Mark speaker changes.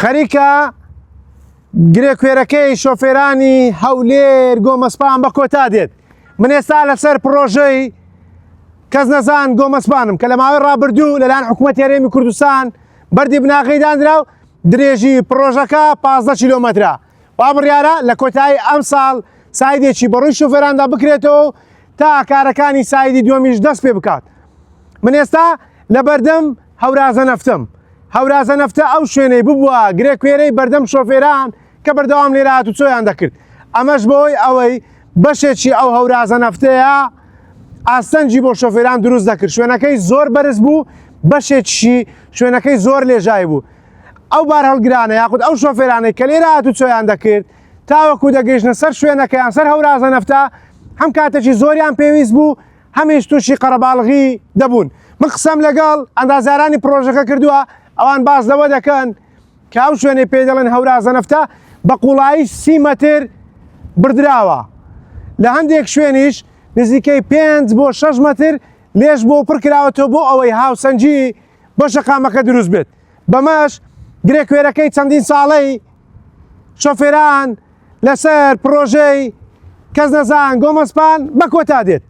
Speaker 1: خەریکە گرێکوێرەکەی شۆفێرانی هەولێر گۆمەسپان بە کۆتا دێت. من ئێستا لەسەر پرۆژەی کەس نەزان گۆمەسپانم کە لە ماوەی ڕابردوو لەلایەن حکوومەتی هەرێمی کوردستان بەردی بناغی دانرا و درێژی پرۆژەکە 15 کیلۆمەترە. وا بڕیارە لە کۆتایی ئەم ساڵ سایدێکی بەڕووی شۆفێراندا بکرێتەوە تا کارەکانی سایدی دووەمیش دەست پێ بکات. من ئێستا لە بەردەم هەورازە نەفتم. هەورازە نەفتە ئەو شوێنەی ببووە گرێکوێرەی بەردەم شۆفێران کە بەردەوام لێرە هاتوچۆیان دەکرد. ئەمەش بۆی ئەوەی بەشێکی ئەو هەورازە نەفتەیە ئاستەنجی بۆ شۆفێران دروست دەکرد. شوێنەکەی زۆر بەرز بوو، بەشێکی شوێنەکەی زۆر لێژای بوو. ئەو بار هەڵگرانە یاخود ئەو شۆفێرانەی کە لێرە هاتوچۆیان دەکرد تاوەکو دەگەیشتنە سەر شوێنەکەیان سەر هەورازە نەفتە هەم کاتێکی زۆریان پێویست بوو، هەمیش تووشی قەرەباڵغی دەبوون. من قسەم لەگەڵ ئەندازیارانی پرۆژەکە کردووە، ئەوان باس لەوە دەکەن کە ئەو شوێنەی پێ دەڵێن هەورازە نەفتە بە قوڵایی 30 مەتر بردراوە. لە هەندێک شوێنیش نزیکەی 5 بۆ 6 مەتر لێش بۆ پڕکراوەتەوە بۆ ئەوەی هاوسەنجی بۆ شەقامەکە دروست بێت. بەمەش گرێکوێرەکەی چەندین ساڵەی شۆفێران لەسەر پرۆژەی کەس نەزان گۆمەسپان بە کۆتا دێت.